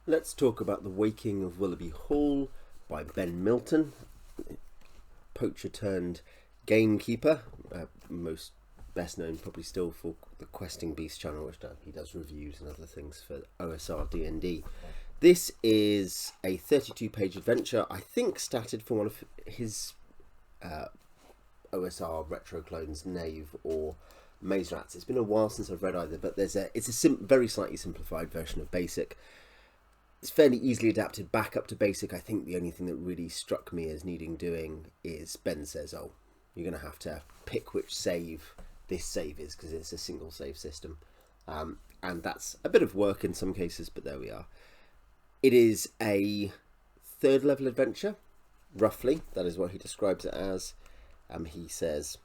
Let's talk about The Waking of Willowby Hall by Ben Milton, poacher turned gamekeeper, most best known probably still for the Questing Beast channel, which he does reviews and other things for OSR D&D. This is a 32-page adventure, I think statted for one of his OSR retro clones, Knave or Maze Rats. It's been a while since I've read either, but it's a very slightly simplified version of Basic. It's fairly easily adapted back up to Basic. I think the only thing that really struck me as needing doing is Ben says, oh, you're going to have to pick which save this save is, because it's a single save system. And that's a bit of work in some cases, but there we are. It is a third level adventure, roughly. That is what he describes it as. He says,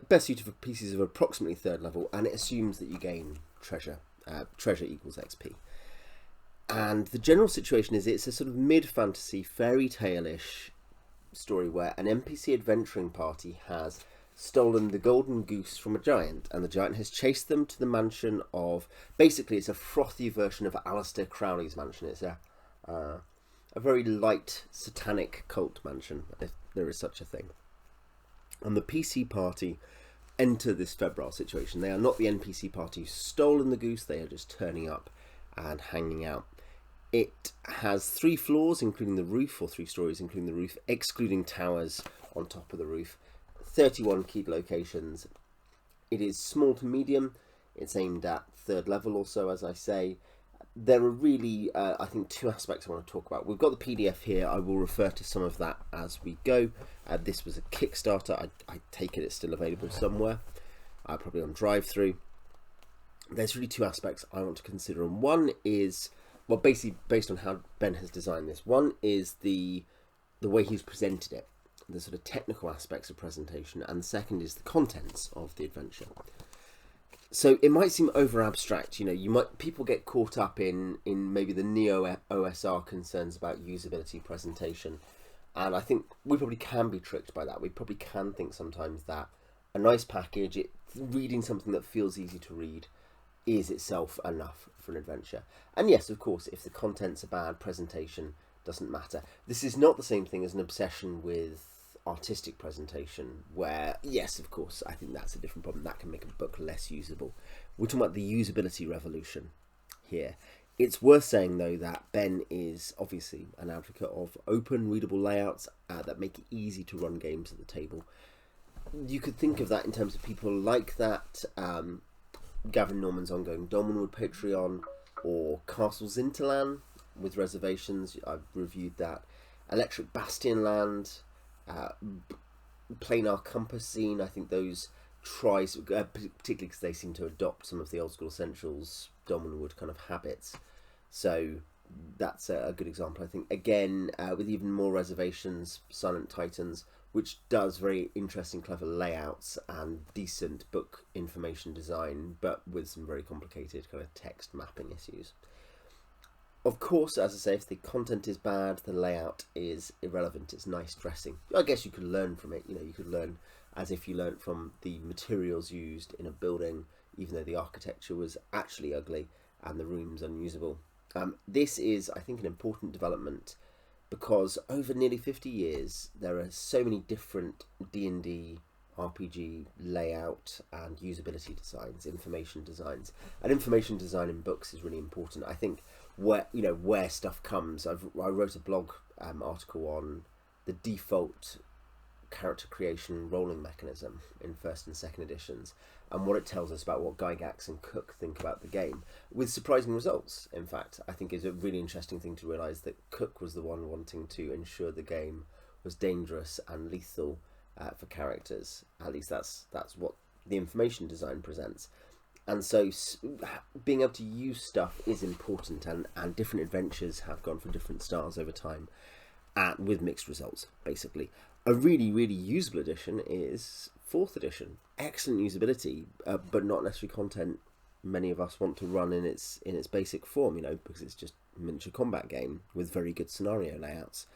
best suited for PCs of approximately third level, and it assumes that you gain treasure. Treasure equals XP. And the general situation is it's a sort of mid-fantasy, fairy tale-ish story where an NPC adventuring party has stolen the golden goose from a giant, and the giant has chased them to the mansion of... Basically, it's a frothy version of Aleister Crowley's mansion. It's a very light, satanic cult mansion, if there is such a thing. And the PC party enter this febrile situation. They are not the NPC party who's stolen the goose, they are just turning up and hanging out. It has 3 floors, including the roof, or 3 stories, including the roof, excluding towers on top of the roof. 31 keyed locations. It is small to medium. It's aimed at third level also, as I say. There are really, I think, 2 aspects I want to talk about. We've got the PDF here. I will refer to some of that as we go. This was a Kickstarter. I take it it's still available somewhere, probably on drive-thru. There's really 2 aspects I want to consider, and one is, well, basically based on how Ben has designed this. One is the way he's presented it, the sort of technical aspects of presentation, and the second is the contents of the adventure. So it might seem over abstract, people get caught up in maybe the neo OSR concerns about usability presentation, and I think we probably can be tricked by that. We probably can think sometimes that a nice package, reading something that feels easy to read, is itself enough for an adventure. And yes, of course, if the contents are bad, presentation doesn't matter. This is not the same thing as an obsession with artistic presentation, where, yes, of course, I think that's a different problem. That can make a book less usable. We're talking about the usability revolution here. It's worth saying, though, that Ben is obviously an advocate of open, readable layouts that make it easy to run games at the table. You could think of that in terms of people like that, Gavin Norman's ongoing Dolmenwood Patreon, or Castles Interland with reservations. I've reviewed that. Electric Bastion Land, Planar Compass Scene. I think those tries, particularly because they seem to adopt some of the old school essentials, Dolmenwood kind of habits. So that's a good example, I think. Again, with even more reservations, Silent Titans, which does very interesting, clever layouts and decent book information design, but with some very complicated kind of text mapping issues. Of course, as I say, if the content is bad, the layout is irrelevant. It's nice dressing. I guess you could learn from it. You could learn as if you learnt from the materials used in a building, even though the architecture was actually ugly and the rooms unusable. This is, I think, an important development, because over nearly 50 years, there are so many different D&D RPG layout and usability designs, information designs. And information design in books is really important. I think where stuff comes. I wrote a blog article on the default character creation rolling mechanism in first and second editions, and what it tells us about what Gygax and Cook think about the game, with surprising results. In fact, I think it's a really interesting thing to realise that Cook was the one wanting to ensure the game was dangerous and lethal for characters. At least that's what the information design presents. And so being able to use stuff is important, and different adventures have gone for different styles over time, with mixed results, basically. A really, really usable edition is 4th edition. Excellent usability, but not necessarily content many of us want to run in its basic form, because it's just a miniature combat game with very good scenario layouts.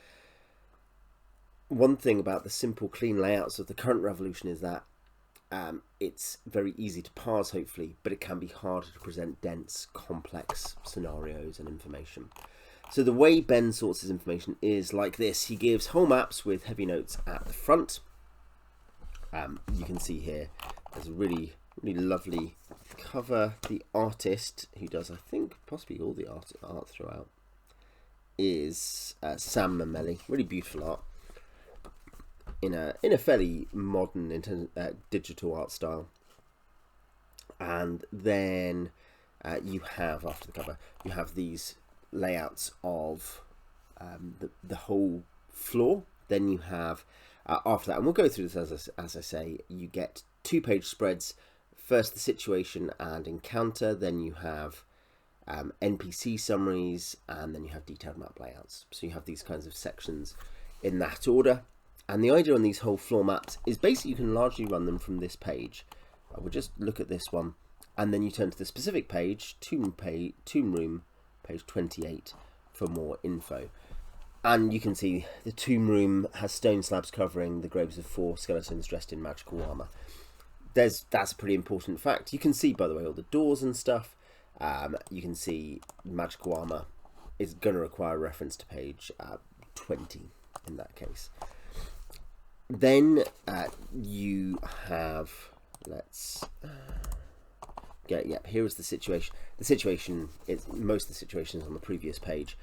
One thing about the simple, clean layouts of the current revolution is that it's very easy to parse, hopefully, but it can be harder to present dense, complex scenarios and information. So the way Ben sorts his information is like this. He gives whole maps with heavy notes at the front. You can see here there's a really lovely cover. The artist, who does, I think, possibly all the art throughout, is Sam Mamelli. Really beautiful art in a fairly modern digital art style. And then you have, after the cover, you have these layouts of the whole floor. Then you have after that, and we'll go through this as I say, you get 2-page spreads. First the situation and encounter, then you have NPC summaries, and then you have detailed map layouts. So you have these kinds of sections in that order. And the idea on these whole floor maps is basically you can largely run them from this page. We'll just look at this one, and then you turn to the specific page, Tomb Room, page 28, for more info. And you can see the tomb room has stone slabs covering the graves of 4 skeletons dressed in magical armour. That's a pretty important fact. You can see, by the way, all the doors and stuff. You can see magical armour is going to require a reference to page 20 in that case. Then you have, here is the situation. The situation is, most of the situation is on the previous page,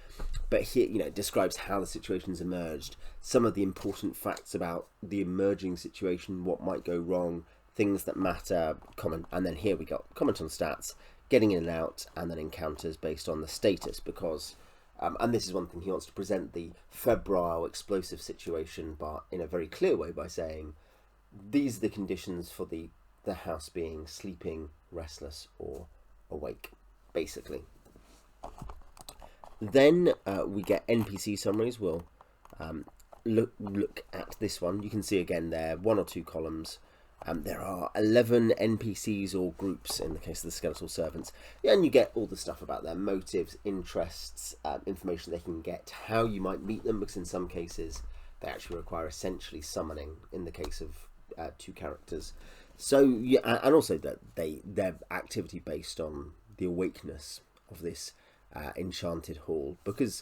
but here, it describes how the situation's emerged, some of the important facts about the emerging situation, what might go wrong, things that matter, comment, and then here we got comment on stats, getting in and out, and then encounters based on the status, because, and this is one thing, he wants to present the febrile, explosive situation, but in a very clear way by saying, these are the conditions for the house being sleeping, restless, or awake, basically. Then we get NPC summaries. We'll look at this one. You can see again there, 1 or 2 columns. There are 11 NPCs or groups in the case of the skeletal servants. And you get all the stuff about their motives, interests, information they can get, how you might meet them, because in some cases they actually require essentially summoning in the case of 2 characters. So, yeah, and also that their activity based on the awakeness of this enchanted hall. Because,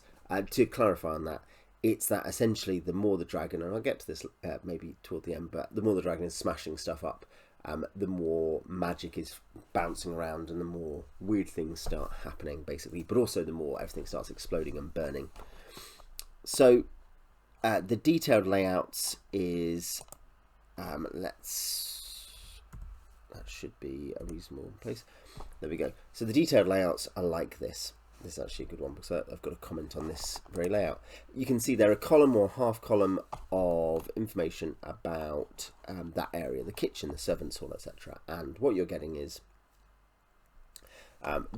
to clarify on that, it's that essentially the more the dragon, and I'll get to this maybe toward the end, but the more the dragon is smashing stuff up, the more magic is bouncing around and the more weird things start happening, basically, but also the more everything starts exploding and burning. So, the detailed layouts is, that should be a reasonable place. There we go. So the detailed layouts are like this. This is actually a good one because I've got a comment on this very layout. You can see there a column or half column of information about that area, the kitchen, the servants' hall, etc. And what you're getting is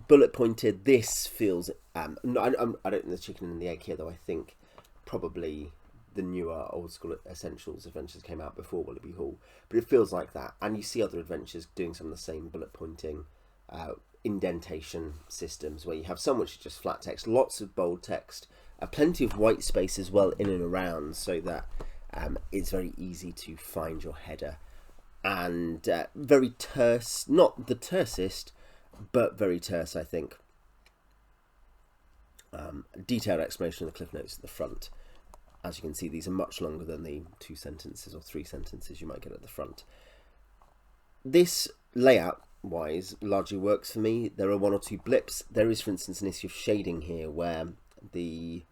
bullet pointed. This feels, I don't know the chicken and the egg here, though. I think probably the newer old school Essentials adventures came out before Willowby Hall, but it feels like that. And you see other adventures doing some of the same bullet pointing, indentation systems where you have some which is just flat text, lots of bold text, plenty of white space as well in and around, so that it's very easy to find your header, and very terse, not the tersest, but very terse, I think. Detailed explanation of the cliff notes at the front. As you can see, these are much longer than the 2 sentences or 3 sentences you might get at the front. This layout wise largely works for me. There are 1 or 2 blips. There is, for instance, an issue of shading here where the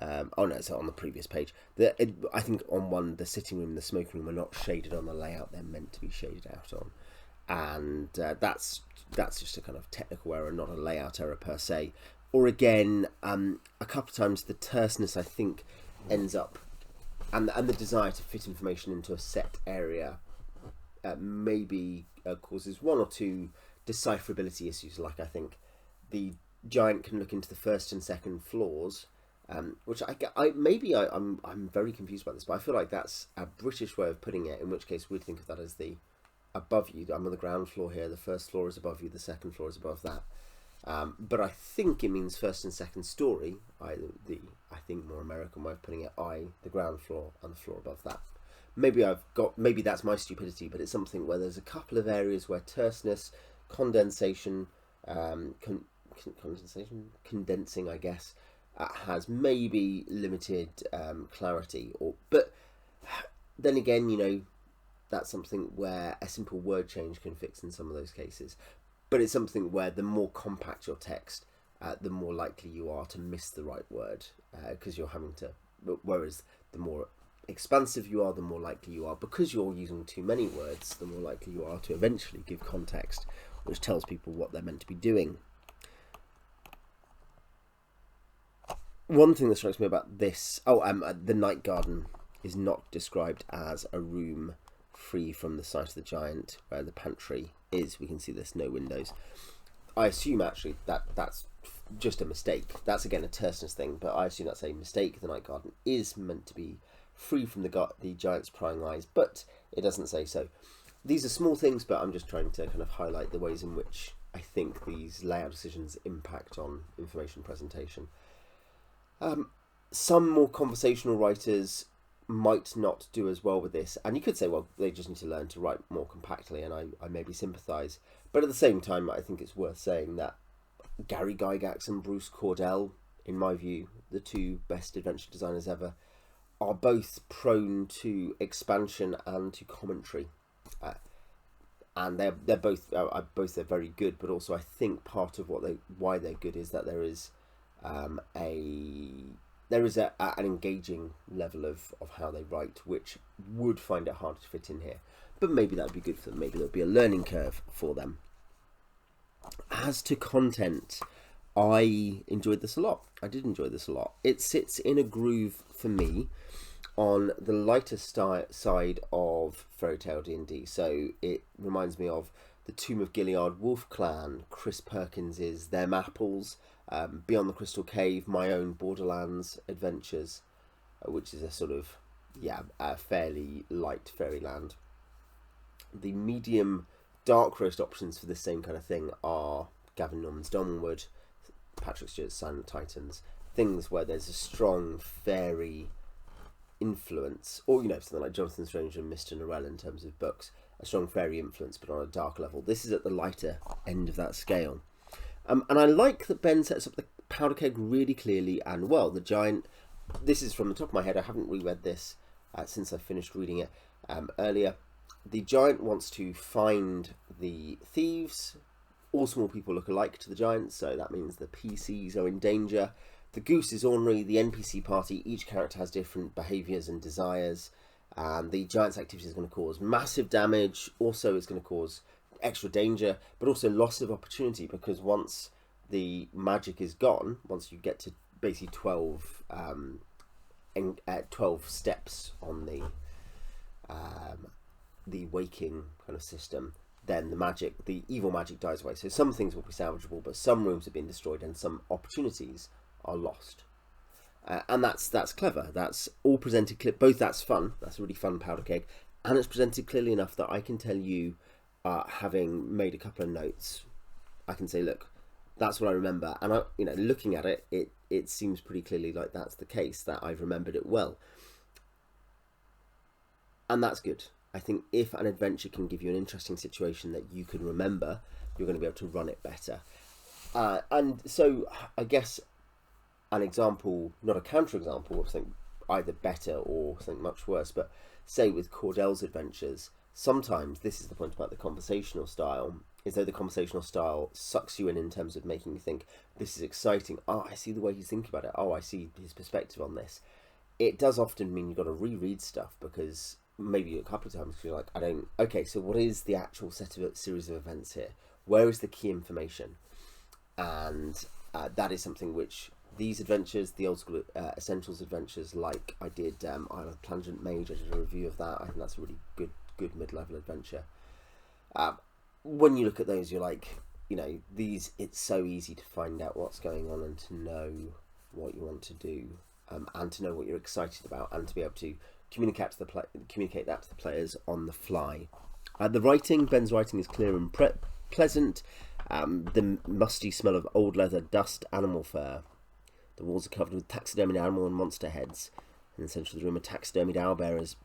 oh no, it's on the previous page. I think on one, the sitting room and the smoking room are not shaded on the layout they're meant to be shaded out on, and that's just a kind of technical error, not a layout error per se. Or again, a couple of times the terseness, I think, ends up, and the desire to fit information into a set area maybe causes 1 or 2 decipherability issues. Like, I think the giant can look into the 1st and 2nd floors, which I'm very confused about this, but I feel like that's a British way of putting it, in which case we'd think of that as the above you. I'm on the ground floor here, the 1st floor is above you, the 2nd floor is above that. But I think it means 1st and 2nd story, I think more American way of putting it, the ground floor and the floor above that. maybe that's my stupidity, but it's something where there's a couple of areas where terseness, condensation, condensing, I guess, has maybe limited clarity. But then again, you know, that's something where a simple word change can fix in some of those cases. But it's something where the more compact your text, the more likely you are to miss the right word, because you're having to. Whereas the more expansive you are, the more likely you are, because you're using too many words, the more likely you are to eventually give context, which tells people what they're meant to be doing. One thing that strikes me about this, the night garden is not described as a room free from the sight of the giant, where the pantry is. We can see there's no windows. I assume actually that's just a mistake. That's again a terseness thing, but I assume that's a mistake. The night garden is meant to be free from the giant's prying eyes, but it doesn't say so. These are small things, but I'm just trying to kind of highlight the ways in which I think these layout decisions impact on information presentation. Some more conversational writers might not do as well with this, and you could say, well, they just need to learn to write more compactly, and I maybe sympathise. But at the same time, I think it's worth saying that Gary Gygax and Bruce Cordell, in my view, the two best adventure designers ever, are both prone to expansion and to commentary, and they're both they're very good. But also, I think part of why they're good is that there is an engaging level of how they write, which would find it hard to fit in here. But maybe that would be good for them. Maybe there'll be a learning curve for them. As to content, I enjoyed this a lot. I did enjoy this a lot. It sits in a groove for me on the lighter side of Fairytale D&D. So it reminds me of the Tomb of Gilead Wolf Clan, Chris Perkins's Them Apples, Beyond the Crystal Cave, my own Borderlands adventures, which is a sort of, a fairly light fairyland. The medium dark roast options for this same kind of thing are Gavin Norman's Donwood, Patrick Stewart's Silent Titans, things where there's a strong fairy influence, or, you know, something like Jonathan Strange and Mr. Norrell in terms of books, a strong fairy influence, but on a dark level. This is at the lighter end of that scale. And I like that Ben sets up the powder keg really clearly and well. The giant, this is from the top of my head, I haven't reread this since I finished reading it earlier. The giant wants to find the thieves. All small people look alike to the giant, so that means the PCs are in danger. The goose is ornery, the NPC party, each character has different behaviours and desires. The giant's activity is going to cause massive damage, also it's going to cause extra danger, but also loss of opportunity, because once the magic is gone, once you get to basically 12 steps on the waking kind of system, then the evil magic dies away. So some things will be salvageable, but some rooms have been destroyed and some opportunities are lost. And that's clever. That's all presented both that's fun, that's a really fun powder keg, and it's presented clearly enough that I can tell you, having made a couple of notes, I can say, look, that's what I remember, and looking at it, it seems pretty clearly like that's the case, that I've remembered it well, and that's good. I think if an adventure can give you an interesting situation that you can remember, you're going to be able to run it better. And so I guess an example, not a counterexample of something either better or something much worse, but say with Cordell's adventures, sometimes this is the point about the conversational style, is though the conversational style sucks you in terms of making you think, this is exciting, oh, I see the way he's thinking about it, oh, I see his perspective on this. It does often mean you've got to reread stuff, because maybe a couple of times you're like, okay, so what is the actual series of events here? Where is the key information? And that is something which these adventures, the old school Essentials adventures, like I did Isle of Plangent Mage, I did a review of that. I think that's a really good mid-level adventure. When you look at those, you're like, it's so easy to find out what's going on and to know what you want to do, and to know what you're excited about, and to be able to communicate that to the players on the fly. Ben's writing is clear and pleasant. The musty smell of old leather, dust, animal fur. The walls are covered with taxidermied animal and monster heads. In the centre of the room are taxidermied owlbearers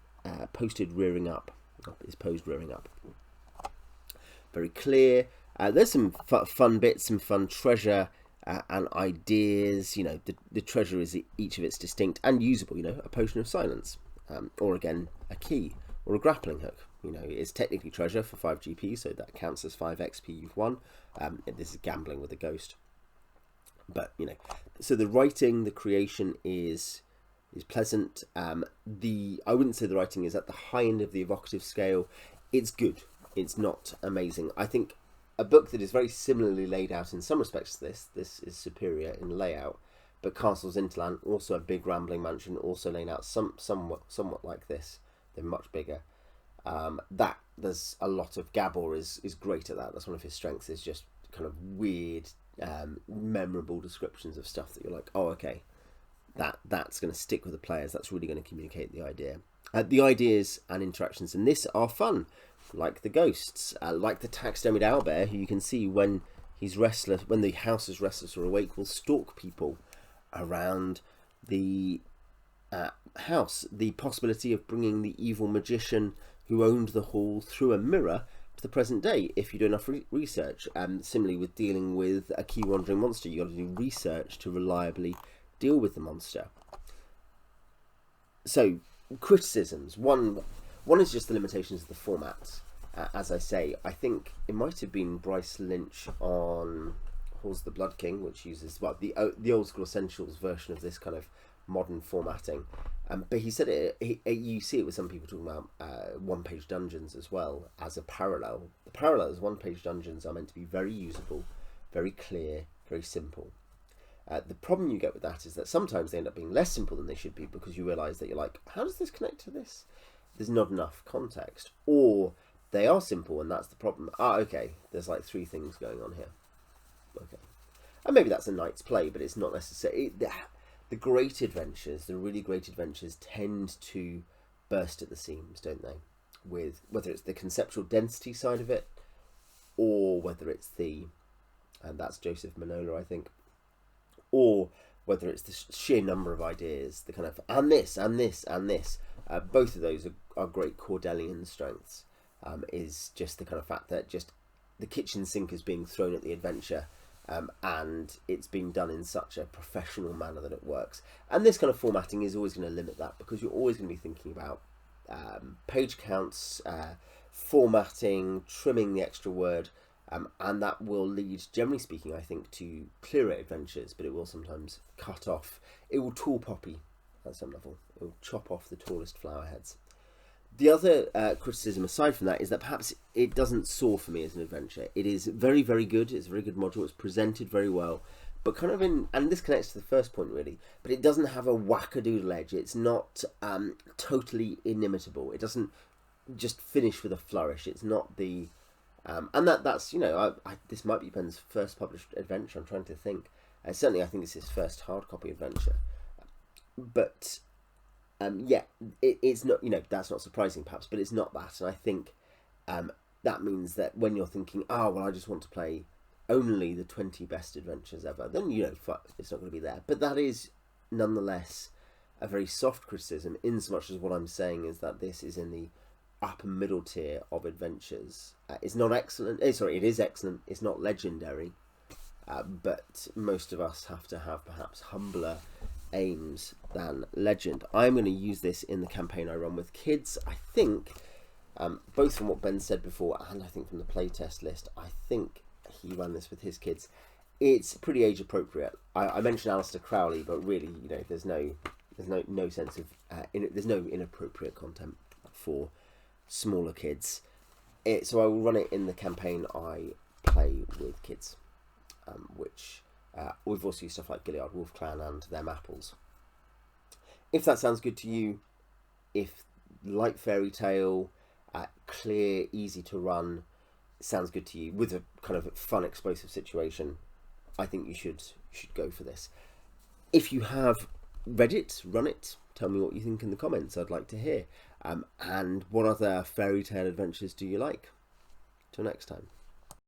posted rearing up. Is posed rearing up. Very clear. There's some fun bits, some fun treasure and ideas. You know, the treasure is each of it's distinct and usable. You know, a potion of silence, or again a key or a grappling hook. You know, it's technically treasure for 5 GP, so that counts as 5 XP you've won. This is gambling with a ghost. But you know, so the writing, the creation is pleasant. I wouldn't say the writing is at the high end of the evocative scale. It's good. It's not amazing. I think a book that is very similarly laid out in some respects to this is superior in layout. But Castles Interland, also a big rambling mansion, also laying out somewhat like this. They're much bigger. That there's a lot of Gabor is great at that. That's one of his strengths, is just kind of weird, memorable descriptions of stuff that you're like, oh, okay, that's going to stick with the players. That's really going to communicate the idea. The ideas and interactions in this are fun, like the ghosts, like the taxidermied owlbear, who you can see when he's restless, when the house is restless or awake, will stalk people around the house. The possibility of bringing the evil magician who owned the hall through a mirror to the present day if you do enough research. Similarly with dealing with a key wandering monster, you've got to do research to reliably deal with the monster. So criticisms, one is just the limitations of the format. As I say, I think it might have been Bryce Lynch on Halls of the Blood King, which uses the old school essentials version of this kind of modern formatting. But he said you see it with some people talking about one-page dungeons as well as a parallel. The parallel is one-page dungeons are meant to be very usable, very clear, very simple. The problem you get with that is that sometimes they end up being less simple than they should be, because you realise that you're like, how does this connect to this? There's not enough context. Or they are simple and that's the problem. Okay, there's like 3 things going on here. Okay. And maybe that's a Knight's Play, but it's not necessary. The great adventures, the really great adventures, tend to burst at the seams, don't they? With whether it's the conceptual density side of it, or whether it's and that's Joseph Manola, I think, or whether it's the sheer number of ideas, the kind of, and this, and this, and this. Both of those are great Cordelian strengths. Is just the kind of fact that just the kitchen sink is being thrown at the adventure. And it's been done in such a professional manner that it works. And this kind of formatting is always going to limit that, because you're always going to be thinking about page counts, formatting, trimming the extra word, and that will lead, generally speaking, I think, to clearer adventures, but it will sometimes cut off. It will tall poppy at some level. It will chop off the tallest flower heads. The other criticism aside from that is that perhaps it doesn't soar for me as an adventure. It is very, very good. It's a very good module. It's presented very well. But kind of and this connects to the first point really, but it doesn't have a wackadoodle edge. It's not totally inimitable. It doesn't just finish with a flourish. It's not the... and that's, you know, this might be Ben's first published adventure. I'm trying to think. Certainly I think it's his first hard copy adventure. But... yeah, it's not, you know, that's not surprising perhaps, but it's not that. And I think that means that when you're thinking, well, I just want to play only the 20 best adventures ever, then, you know, it's not going to be there. But that is nonetheless a very soft criticism, in so much as what I'm saying is that this is in the upper middle tier of adventures. It's not excellent. Sorry, it is excellent. It's not legendary. But most of us have to have perhaps humbler aims than legend. I'm going to use this in the campaign I run with kids. I think, both from what Ben said before and I think from the playtest list, I think he ran this with his kids. It's pretty age appropriate. I mentioned Alistair Crowley, but really, you know, there's no sense of there's no inappropriate content for smaller kids. So I will run it in the campaign I play with kids, which we've also used stuff like Gilead Wolf Clan and Them Apples. If that sounds good to you, if like Fairytale, clear, easy to run, sounds good to you, with a kind of fun, explosive situation, I think you should go for this. If you have read it, run it, tell me what you think in the comments. I'd like to hear. And what other Fairytale adventures do you like? Till next time.